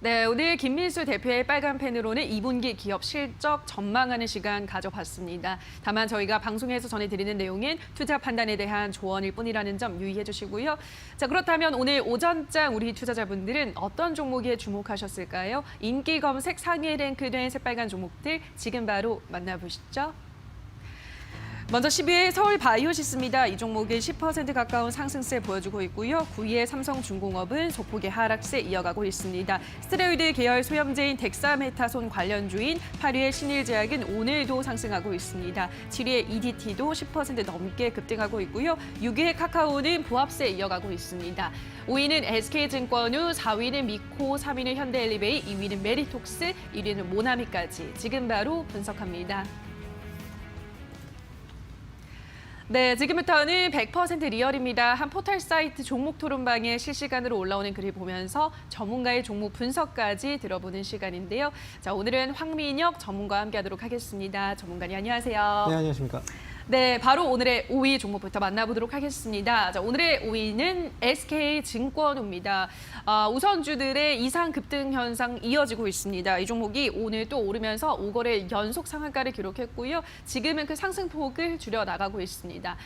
네, 오늘 김민수 대표의 빨간 펜으로는 2분기 기업 실적 전망하는 시간 가져봤습니다. 다만 저희가 방송에서 전해드리는 내용은 투자 판단에 대한 조언일 뿐이라는 점 유의해 주시고요. 자, 그렇다면 오늘 오전장 우리 투자자분들은 어떤 종목에 주목하셨을까요? 인기 검색 상위에 랭크된 새빨간 종목들 지금 바로 만나보시죠. 먼저 10위의 서울바이오시스입니다. 이 종목은 10% 가까운 상승세 보여주고 있고요. 9위의 삼성중공업은 소폭의 하락세 이어가고 있습니다. 스테로이드 계열 소염제인 덱사메타손 관련주인 8위의 신일제약은 오늘도 상승하고 있습니다. 7위의 EDT도 10% 넘게 급등하고 있고요. 6위의 카카오는 보합세 이어가고 있습니다. 5위는 SK증권우, 4위는 미코, 3위는 현대엘리베이, 2위는 메리톡스, 1위는 모나미까지 지금 바로 분석합니다. 네, 지금부터는 100% 리얼입니다. 한 포털 사이트 종목 토론방에 실시간으로 올라오는 글을 보면서 전문가의 종목 분석까지 들어보는 시간인데요. 자, 오늘은 황민혁 전문가와 함께하도록 하겠습니다. 전문가님 안녕하세요. 네, 안녕하십니까. 네, 바로 오늘의 5위 종목부터 만나보도록 하겠습니다. 자, 오늘의 5위는 SK증권우입니다. 우선주들의 이상 급등 현상 이어지고 있습니다. 이 종목이 오늘 또 오르면서 5거래 연속 상한가를 기록했고요. 지금은 그 상승폭을 줄여 나가고 있습니다.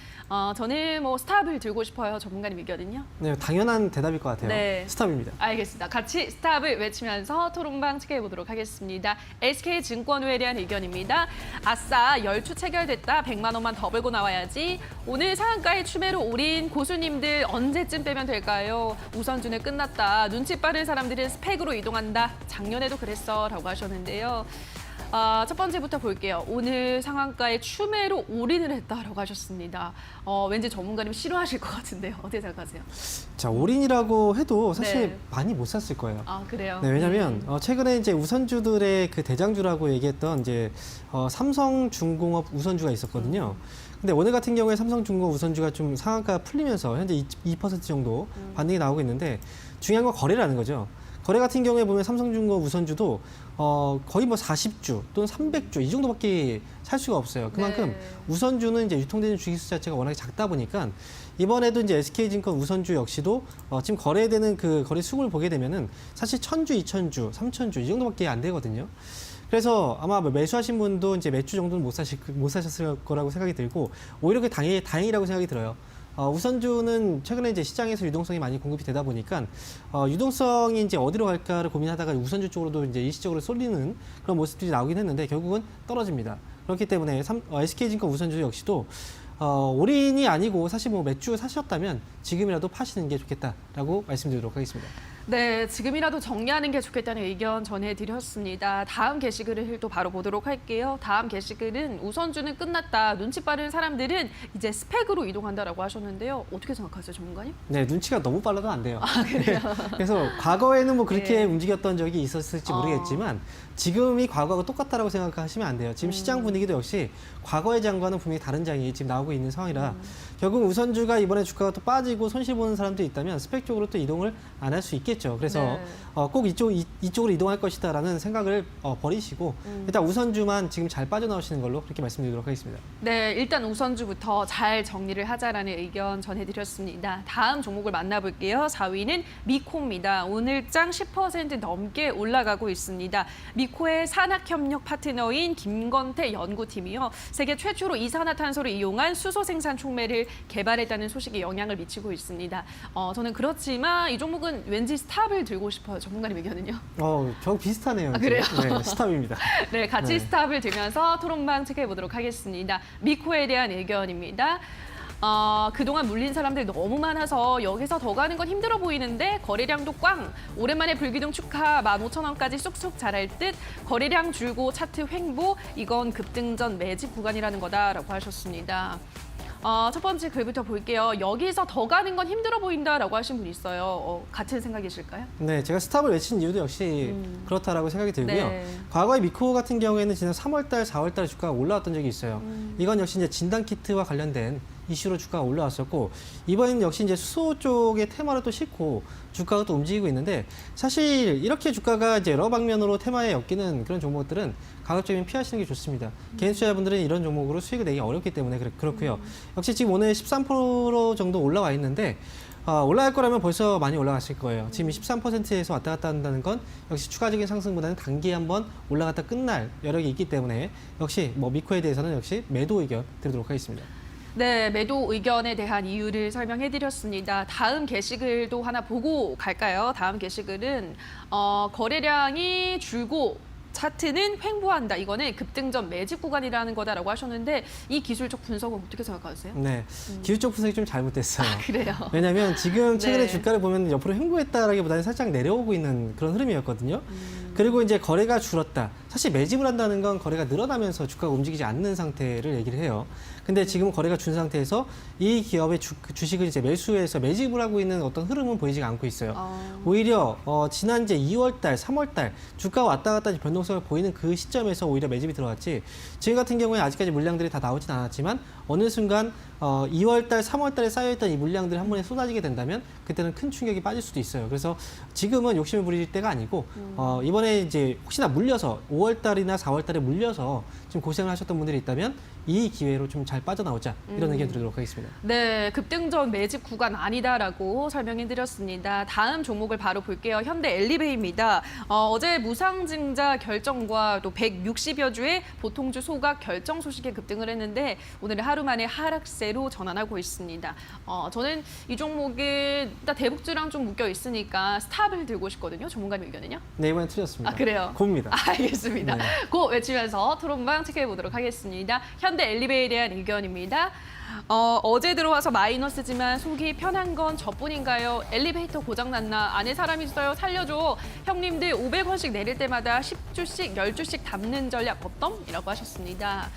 저는 스탑을 들고 싶어요. 전문가님 의견은요? 네, 당연한 대답일 것 같아요. 네. 스탑입니다. 알겠습니다. 같이 스탑을 외치면서 토론방 체크해보도록 하겠습니다. SK증권우에 대한 의견입니다. 아싸, 열추 체결됐다. 100만 원만 더 벌고 나와야지. 오늘 상한가의 추매로 오린 고수님들 언제쯤 빼면 될까요? 우선주는 끝났다. 눈치 빠른 사람들은 스펙으로 이동한다. 작년에도 그랬어. 라고 하셨는데요. 첫 번째부터 볼게요. 오늘 상한가의 추매로 올인을 했다라고 하셨습니다. 왠지 전문가님 싫어하실 것 같은데요. 어떻게 생각하세요? 자, 올인이라고 해도 사실 네. 많이 못 샀을 거예요. 아, 그래요? 네, 왜냐하면 최근에 이제 우선주들의 그 대장주라고 얘기했던 이제 삼성중공업 우선주가 있었거든요. 근데 오늘 같은 경우에 삼성중공업 우선주가 좀 상한가 풀리면서 현재 2% 정도 반등이 나오고 있는데 중요한 건 거래라는 거죠. 거래 같은 경우에 보면 삼성중공업 우선주도 거의 40주 또는 300주 이 정도밖에 살 수가 없어요. 그만큼 네. 우선주는 이제 유통되는 주기수 자체가 워낙에 작다 보니까 이번에도 이제 SK증권 우선주 역시도 지금 거래되는 그 거래 수급을 보게 되면은 사실 1000주, 2000주, 3000주 이 정도밖에 안 되거든요. 그래서 아마 매수하신 분도 이제 몇 주 정도는 못 사셨을 거라고 생각이 들고 오히려 그게 다행이라고 생각이 들어요. 우선주는 최근에 이제 시장에서 유동성이 많이 공급이 되다 보니까 유동성이 이제 어디로 갈까를 고민하다가 우선주 쪽으로도 이제 일시적으로 쏠리는 그런 모습들이 나오긴 했는데 결국은 떨어집니다. 그렇기 때문에 SK증권 우선주 역시도 올인이 아니고 사실 몇 주 사셨다면 지금이라도 파시는 게 좋겠다라고 말씀드리도록 하겠습니다. 네, 지금이라도 정리하는 게 좋겠다는 의견 전해드렸습니다. 다음 게시글을 또 바로 보도록 할게요. 다음 게시글은 우선주는 끝났다. 눈치 빠른 사람들은 이제 스펙으로 이동한다라고 하셨는데요. 어떻게 생각하세요, 전문가님? 네, 눈치가 너무 빨라도 안 돼요. 아, 그래요? 그래서 과거에는 그렇게 네. 움직였던 적이 있었을지 모르겠지만 지금이 과거하고 똑같다라고 생각하시면 안 돼요. 지금 시장 분위기도 역시 과거의 장과는 분명히 다른 장이 지금 나오고 있는 상황이라 결국 우선주가 이번에 주가가 또 빠지고 손실 보는 사람도 있다면 스펙 쪽으로 또 이동을 안 할 수 있겠죠. 그래서 네. 꼭 이쪽으로 이동할 것이다라는 생각을 버리시고 일단 우선주만 지금 잘 빠져나오시는 걸로 그렇게 말씀드리도록 하겠습니다. 네, 일단 우선주부터 잘 정리를 하자라는 의견 전해드렸습니다. 다음 종목을 만나볼게요. 4위는 미코입니다. 오늘장 10% 넘게 올라가고 있습니다. 미코의 산학협력 파트너인 김건태 연구팀이요. 세계 최초로 이산화탄소를 이용한 수소 생산 촉매를 개발했다는 소식에 영향을 미치고 있습니다. 저는 그렇지만 이 종목은 왠지 스탑을 들고 싶어요. 전문가님 의견은요? 저 비슷하네요. 아, 그래요? 네, 스탑입니다. 네, 같이 네. 스탑을 들면서 토론방 체크해보도록 하겠습니다. 미코에 대한 의견입니다. 그동안 물린 사람들이 너무 많아서 여기서 더 가는 건 힘들어 보이는데 거래량도 꽝! 오랜만에 불기둥 축하 15,000원까지 쑥쑥 자랄 듯 거래량 줄고 차트 횡보 이건 급등전 매집 구간이라는 거다라고 하셨습니다. 첫 번째 글부터 볼게요. 여기서 더 가는 건 힘들어 보인다라고 하신 분 있어요. 같은 생각이실까요? 네, 제가 스탑을 외친 이유도 역시 그렇다라고 생각이 들고요. 네. 과거에 미코 같은 경우에는 지난 3월달, 4월달 주가가 올라왔던 적이 있어요. 이건 역시 이제 진단 키트와 관련된 이슈로 주가가 올라왔었고 이번에는 역시 이제 수소 쪽의 테마를 또 싣고 주가가 또 움직이고 있는데 사실 이렇게 주가가 이제 여러 방면으로 테마에 엮이는 그런 종목들은 가급적이면 피하시는 게 좋습니다. 개인 투자자분들은 이런 종목으로 수익을 내기 어렵기 때문에 그렇고요. 역시 지금 오늘 13% 정도 올라와 있는데 올라갈 거라면 벌써 많이 올라갔을 거예요. 지금 13%에서 왔다 갔다 한다는 건 역시 추가적인 상승보다는 단기에 한번 올라갔다 끝날 여력이 있기 때문에 역시 뭐 미코에 대해서는 역시 매도 의견 드리도록 하겠습니다. 네, 매도 의견에 대한 이유를 설명해드렸습니다. 다음 게시글도 하나 보고 갈까요? 다음 게시글은 거래량이 줄고 차트는 횡보한다. 이거는 급등전 매집 구간이라는 거다라고 하셨는데 이 기술적 분석은 어떻게 생각하세요? 네, 기술적 분석이 좀 잘못됐어요. 그래요. 왜냐하면 지금 최근에 네. 주가를 보면 옆으로 횡보했다라기보다는 살짝 내려오고 있는 그런 흐름이었거든요. 그리고 이제 거래가 줄었다. 사실 매집을 한다는 건 거래가 늘어나면서 주가가 움직이지 않는 상태를 얘기를 해요. 근데 지금 거래가 준 상태에서 이 기업의 주식을 이제 매수해서 매집을 하고 있는 어떤 흐름은 보이지가 않고 있어요. 오히려 지난 이제 2월달, 3월달 주가가 왔다 갔다 변동성을 보이는 그 시점에서 오히려 매집이 들어왔지. 지금 같은 경우에 아직까지 물량들이 다 나오진 않았지만 어느 순간 2월달, 3월달에 쌓여있던 이 물량들이 한 번에 쏟아지게 된다면 그때는 큰 충격이 빠질 수도 있어요. 그래서 지금은 욕심을 부릴 때가 아니고 이번에 이제 혹시나 물려서 5월달이나 4월달에 물려서 좀 고생을 하셨던 분들이 있다면 이 기회로 좀 잘 빠져나오자 이런 의견 드리도록 하겠습니다. 네, 급등전 매집 구간 아니다라고 설명해드렸습니다. 다음 종목을 바로 볼게요. 현대 엘리베이입니다. 어제 무상증자 결정과 또 160여 주의 보통주 소각 결정 소식에 급등을 했는데 오늘은 하루 만에 하락세로 전환하고 있습니다. 저는 이 종목은 일단 대북주랑 좀 묶여 있으니까 스탑을 들고 싶거든요. 전문가님 의견은요? 네, 이번엔 틀렸습니다. 아, 그래요? 곱니다. 알겠습니다. 네. 고 외치면서 토론방 체크해 보도록 하겠습니다. 현대 엘리베이에 대한 의견입니다. 어제 들어와서 마이너스지만 속이 편한 건 저뿐인가요? 엘리베이터 고장났나? 안에 사람 있어요? 살려줘. 형님들 500원씩 내릴 때마다 10주씩, 10주씩 담는 전략 어떤? 이라고 하셨습니다.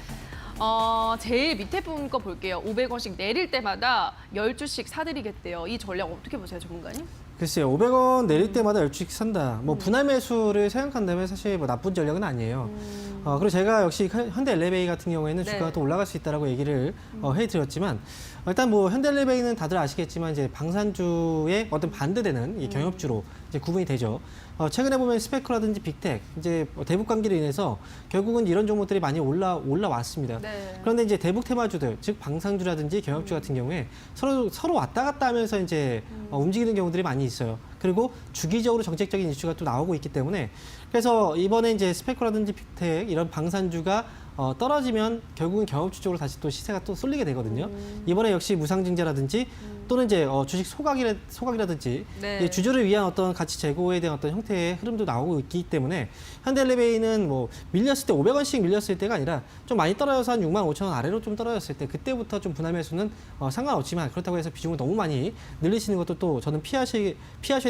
제일 밑에 분 거 볼게요. 500원씩 내릴 때마다 10주씩 사드리겠대요. 이 전략 어떻게 보세요, 전문가님? 글쎄요, 500원 내릴 때마다 10주씩 산다. 뭐 분할 매수를 생각한다면 사실 뭐 나쁜 전략은 아니에요. 그리고 제가 역시 현대 엘리베이 같은 경우에는 네. 주가가 또 올라갈 수 있다라고 얘기를 해드렸지만 일단 뭐 현대 엘리베이는 다들 아시겠지만 이제 방산주의 어떤 반대되는 이 경협주로 이제 구분이 되죠. 최근에 보면 스페크라든지 빅텍 이제 대북 관계로 인해서 결국은 이런 종목들이 많이 올라왔습니다. 네. 그런데 이제 대북 테마주들 즉 방산주라든지 경협주 같은 경우에 서로 왔다 갔다 하면서 이제 움직이는 경우들이 많이 있어요. 그리고 주기적으로 정책적인 이슈가 또 나오고 있기 때문에 그래서 이번에 이제 스페크라든지 빅텍 이런 방산주가 떨어지면 결국은 경험주 쪽으로 다시 또 시세가 또 쏠리게 되거든요. 이번에 역시 무상증자라든지 또는 이제 주식 소각이라든지 네. 이 주주를 위한 어떤 가치 제고에 대한 어떤 형태의 흐름도 나오고 있기 때문에 현대엘리베이는 뭐 밀렸을 때 500원씩 밀렸을 때가 아니라 좀 많이 떨어져서 한 65,000원 아래로 좀 떨어졌을 때 그때부터 좀 분할 매수는 상관없지만 그렇다고 해서 비중을 너무 많이 늘리시는 것도 또 저는 피하셔야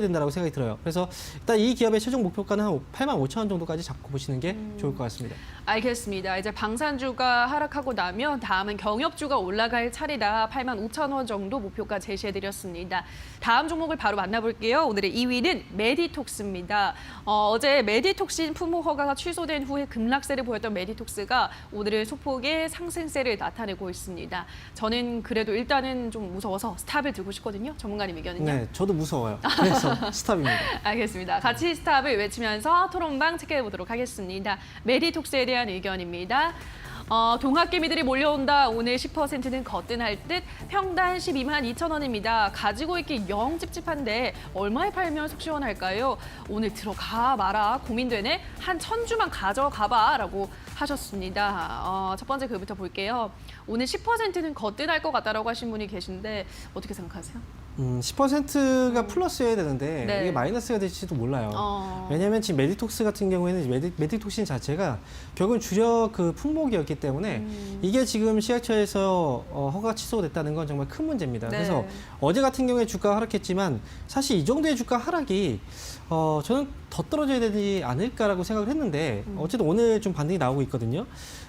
된다고 생각이 들어요. 그래서 일단 이 기업의 최종 목표가는 한 85,000원 정도까지 잡고 보시는 게 좋을 것 같습니다. 알겠습니다. 이제 방산주가 하락하고 나면 다음은 경협주가 올라갈 차례다. 85,000원 정도 목표가 제시해드렸습니다. 다음 종목을 바로 만나볼게요. 오늘의 2위는 메디톡스입니다. 어제 메디톡신 품목 허가가 취소된 후에 급락세를 보였던 메디톡스가 오늘은 소폭의 상승세를 나타내고 있습니다. 저는 그래도 일단은 좀 무서워서 스탑을 들고 싶거든요. 전문가님 의견은요? 네, 저도 무서워요. 그래서 스탑입니다. 알겠습니다. 같이 스탑을 외치면서 토론방 체크해 보도록 하겠습니다. 메디톡스에 대한 의견입니다. 동학개미들이 몰려온다. 오늘 10%는 거뜬할 듯. 평단 12만 2천 원입니다. 가지고 있기 영 찝찝한데 얼마에 팔면 속 시원할까요? 오늘 들어가 마라. 고민되네. 한 1,000주만 가져가봐. 라고 하셨습니다. 첫 번째 글부터 볼게요. 오늘 10%는 거뜬할 것 같다라고 하신 분이 계신데 어떻게 생각하세요? 10%가 플러스여야 되는데 네. 이게 마이너스가 될지도 몰라요. 왜냐하면 지금 메디톡스 같은 경우에는 메디톡신 자체가 결국은 주력 그 품목이었기 때문에 이게 지금 시약처에서 허가가 취소됐다는 건 정말 큰 문제입니다. 네. 그래서 어제 같은 경우에 주가가 하락했지만 사실 이 정도의 주가 하락이 저는 더 떨어져야 되지 않을까라고 생각을 했는데 어쨌든 오늘 좀 반등이 나오고 있거든요.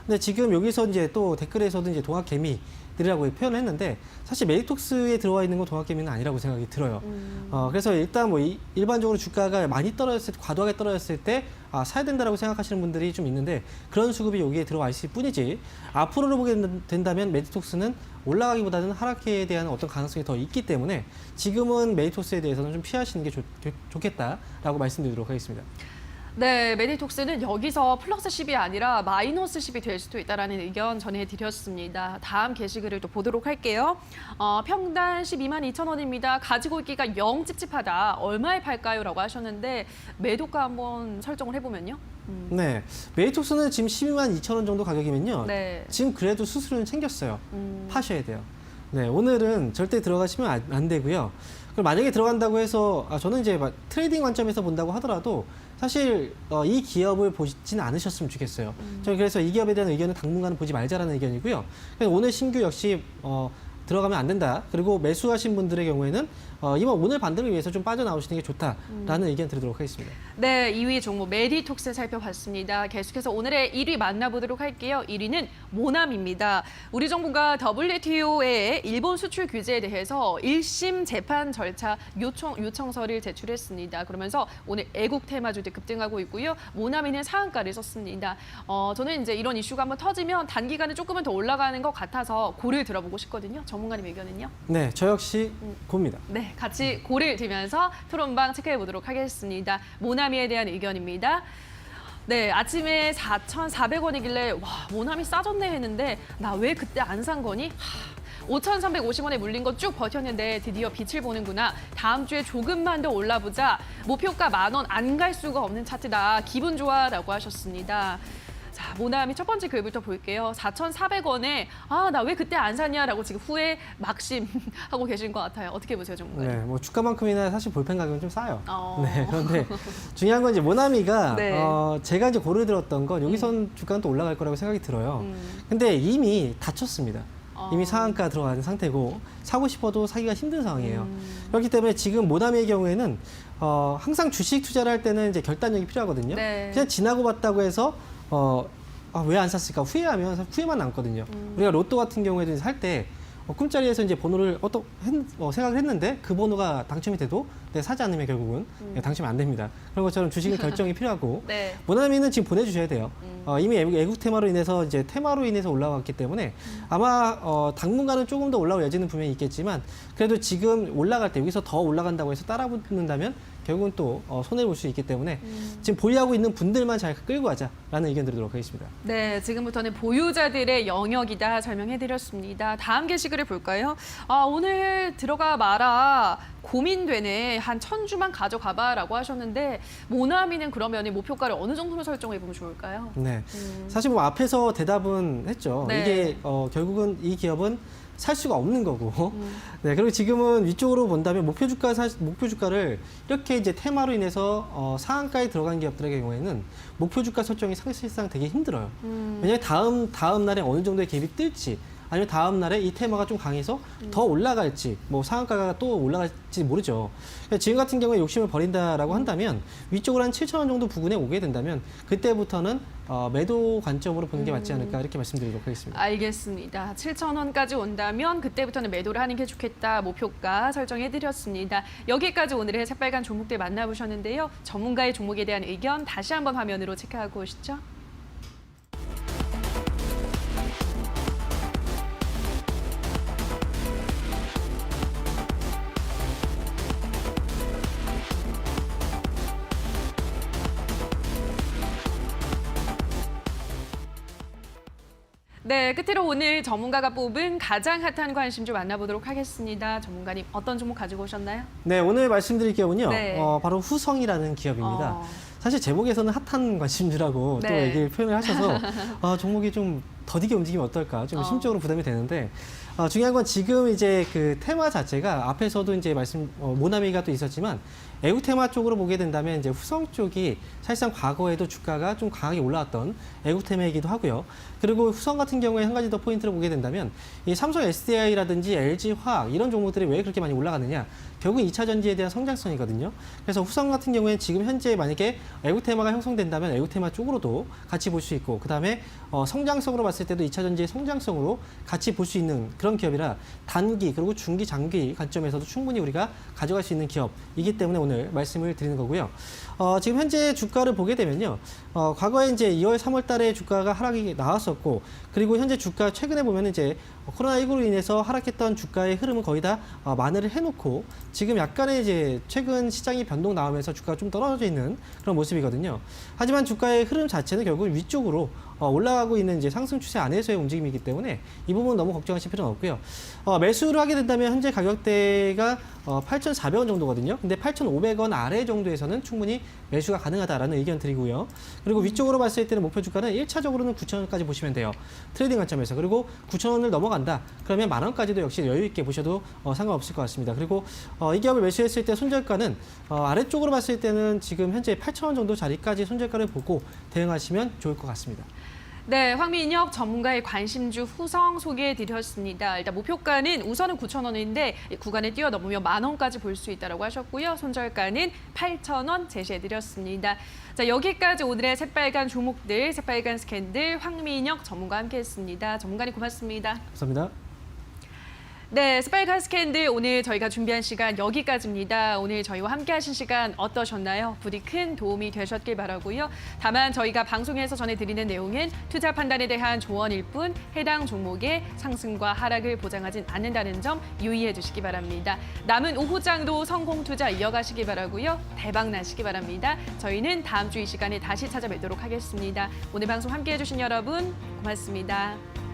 근데 지금 여기서 이제 또 댓글에서도 이제 동학개미 들이라고 표현을 했는데 사실 메디톡스에 들어와 있는 건 동학개미는 아니라고 생각이 들어요. 그래서 일단 뭐 일반적으로 주가가 많이 떨어졌을 때, 과도하게 떨어졌을 때 사야 된다라고 생각하시는 분들이 좀 있는데 그런 수급이 여기에 들어와 있을 뿐이지 앞으로를 보게 된다면 메디톡스는 올라가기보다는 하락에 대한 어떤 가능성이 더 있기 때문에 지금은 메디톡스에 대해서는 좀 피하시는 게 좋겠다라고 말씀드리도록 하겠습니다. 네, 메디톡스는 여기서 플러스 10이 아니라 마이너스 10이 될 수도 있다는 의견 전해드렸습니다. 다음 게시글을 또 보도록 할게요. 평단 12만 2천 원입니다. 가지고 있기가 영 찝찝하다. 얼마에 팔까요? 라고 하셨는데 매도가 한번 설정을 해보면요. 네, 메디톡스는 지금 12만 2천 원 정도 가격이면요. 네. 지금 그래도 수수료는 챙겼어요. 파셔야 돼요. 네, 오늘은 절대 들어가시면 안 되고요. 그럼 만약에 들어간다고 해서 저는 이제 트레이딩 관점에서 본다고 하더라도 사실 이 기업을 보지는 않으셨으면 좋겠어요. 저는 그래서 이 기업에 대한 의견은 당분간은 보지 말자라는 의견이고요. 그래서 오늘 신규 역시 들어가면 안 된다. 그리고 매수하신 분들의 경우에는 이번 오늘 반등을 위해서 좀 빠져나오시는 게 좋다라는 의견 드리도록 하겠습니다. 네, 2위 종목 메디톡스 살펴봤습니다. 계속해서 오늘의 1위 만나보도록 할게요. 1위는 모남입니다. 우리 정부가 WTO의 일본 수출 규제에 대해서 1심 재판 절차 요청서를 제출했습니다. 그러면서 오늘 애국 테마주들 급등하고 있고요. 모남이는 상한가를 썼습니다. 저는 이제 이런 이슈가 한번 터지면 단기간에 조금은 더 올라가는 것 같아서 고를 들어보고 싶거든요. 전문가님 의견은요? 네, 저 역시 곱니다. 네, 같이 고를 들면서 토론방 체크해 보도록 하겠습니다. 모나미에 대한 의견입니다. 네, 아침에 4,400원이길래 와, 모나미 싸졌네 했는데 나 왜 그때 안 산 거니? 5,350원에 물린 거 쭉 버텼는데 드디어 빛을 보는구나. 다음 주에 조금만 더 올라보자. 목표가 10,000원 안 갈 수가 없는 차트다. 기분 좋아라고 하셨습니다. 자, 모나미 첫 번째 글부터 볼게요. 4,400원에 나 왜 그때 안 샀냐라고 지금 후회 막심하고 계신 것 같아요. 어떻게 보세요, 전문가님? 네, 뭐 주가만큼이나 사실 볼펜 가격은 좀 싸요. 어. 네, 그런데 중요한 건 이제 모나미가 네. 제가 이제 고를 들었던 건 여기선 주가는 또 올라갈 거라고 생각이 들어요. 근데 이미 닫혔습니다. 이미 상한가 들어간 상태고 사고 싶어도 사기가 힘든 상황이에요. 그렇기 때문에 지금 모나미의 경우에는 항상 주식 투자를 할 때는 이제 결단력이 필요하거든요. 네. 그냥 지나고 봤다고 해서 왜 안 샀을까 후회하면 후회만 남거든요. 우리가 로또 같은 경우에도 살 때 꿈자리에서 이제 번호를 생각을 했는데 그 번호가 당첨이 돼도 사지 않으면 결국은 당첨이 안 됩니다. 그런 것처럼 주식은 결정이 필요하고 네. 모나미는 지금 보내주셔야 돼요. 이미 애국 테마로 인해서 이제 테마로 인해서 올라왔기 때문에 아마 당분간은 조금 더 올라올 여지는 분명히 있겠지만 그래도 지금 올라갈 때 여기서 더 올라간다고 해서 따라붙는다면 결국은 또 손해를 볼 수 있기 때문에 지금 보유하고 있는 분들만 잘 끌고 가자라는 의견 드리도록 하겠습니다. 네, 지금부터는 보유자들의 영역이다 설명해드렸습니다. 다음 게시글을 볼까요? 오늘 들어가 마라 고민되네. 한 1,000주만 가져가봐라고 하셨는데 모나미는 그러면 목표가를 어느 정도로 설정해보면 좋을까요? 네, 사실 뭐 앞에서 대답은 했죠. 네. 이게 결국은 이 기업은 살 수가 없는 거고. 네, 그리고 지금은 위쪽으로 본다면 목표 주가를 이렇게 이제 테마로 인해서 상한가에 들어간 기업들의 경우에는 목표 주가 설정이 사실상 되게 힘들어요. 왜냐하면 다음 날에 어느 정도의 갭이 뜰지 아니면 다음 날에 이 테마가 좀 강해서 더 올라갈지 뭐 상한가가 또 올라갈지 모르죠. 그러니까 지금 같은 경우에 욕심을 버린다라고 한다면 위쪽으로 한 7,000원 정도 부근에 오게 된다면 그때부터는 매도 관점으로 보는 게 맞지 않을까 이렇게 말씀드리도록 하겠습니다. 알겠습니다. 7,000원까지 온다면 그때부터는 매도를 하는 게 좋겠다. 목표가 설정해드렸습니다. 여기까지 오늘의 새빨간 종목들 만나보셨는데요. 전문가의 종목에 대한 의견 다시 한번 화면으로 체크하고 오시죠. 네, 끝으로 오늘 전문가가 뽑은 가장 핫한 관심주 만나보도록 하겠습니다. 전문가님, 어떤 종목 가지고 오셨나요? 네, 오늘 말씀드릴 기업은요. 네. 바로 후성이라는 기업입니다. 사실 제목에서는 핫한 관심주라고 또 네. 얘기를 표현을 하셔서 종목이 좀 더디게 움직이면 어떨까 좀 심적으로 부담이 되는데 중요한 건 지금 이제 그 테마 자체가 앞에서도 이제 모나미가 또 있었지만 애국 테마 쪽으로 보게 된다면 이제 후성 쪽이 사실상 과거에도 주가가 좀 강하게 올라왔던 애국 테마이기도 하고요. 그리고 후성 같은 경우에 한 가지 더 포인트를 보게 된다면 이 삼성 SDI라든지 LG 화학 이런 종목들이 왜 그렇게 많이 올라가느냐? 결국 2차 전지에 대한 성장성이거든요. 그래서 후성 같은 경우에는 지금 현재 만약에 애국 테마가 형성된다면 애국 테마 쪽으로도 같이 볼 수 있고 그다음에 성장성으로 봤을 봤을 때도 2차 전지의 성장성으로 같이 볼 수 있는 그런 기업이라 단기 그리고 중기, 장기 관점에서도 충분히 우리가 가져갈 수 있는 기업이기 때문에 오늘 말씀을 드리는 거고요. 지금 현재 주가를 보게 되면요. 과거에 이제 2월, 3월 달에 주가가 하락이 나왔었고, 그리고 현재 주가 최근에 보면 이제 코로나19로 인해서 하락했던 주가의 흐름은 거의 다 만회를 해놓고 지금 약간의 이제 최근 시장이 변동 나오면서 주가가 좀 떨어져 있는 그런 모습이거든요. 하지만 주가의 흐름 자체는 결국 위쪽으로 올라가고 있는 이제 상승 추세 안에서의 움직임이기 때문에 이 부분 너무 걱정하실 필요는 없고요. 매수를 하게 된다면 현재 가격대가 8,400원 정도거든요. 근데 8,500원 아래 정도에서는 충분히 매수가 가능하다라는 의견 드리고요. 그리고 위쪽으로 봤을 때는 목표 주가는 1차적으로는 9,000원까지 보시면 돼요. 트레이딩 관점에서. 그리고 9,000원을 넘어간다. 그러면 10,000원까지도 역시 여유 있게 보셔도 상관없을 것 같습니다. 그리고 이 기업을 매수했을 때 손절가는 아래쪽으로 봤을 때는 지금 현재 8,000원 정도 자리까지 손절가를 보고 대응하시면 좋을 것 같습니다. 네, 황미인혁 전문가의 관심주 후성 소개해드렸습니다. 일단 목표가는 우선은 9,000원인데 구간을 뛰어넘으면 10,000원까지 볼 수 있다고 하셨고요. 손절가는 8,000원 제시해드렸습니다. 자, 여기까지 오늘의 새빨간 종목들, 새빨간 스캔들 황미인혁 전문가와 함께했습니다. 전문가님 고맙습니다. 감사합니다. 네, 스파이크 스캔들 오늘 저희가 준비한 시간 여기까지입니다. 오늘 저희와 함께하신 시간 어떠셨나요? 부디 큰 도움이 되셨길 바라고요. 다만 저희가 방송에서 전해드리는 내용은 투자 판단에 대한 조언일 뿐 해당 종목의 상승과 하락을 보장하진 않는다는 점 유의해 주시기 바랍니다. 남은 오후장도 성공 투자 이어가시기 바라고요. 대박 나시기 바랍니다. 저희는 다음 주 이 시간에 다시 찾아뵙도록 하겠습니다. 오늘 방송 함께해 주신 여러분 고맙습니다.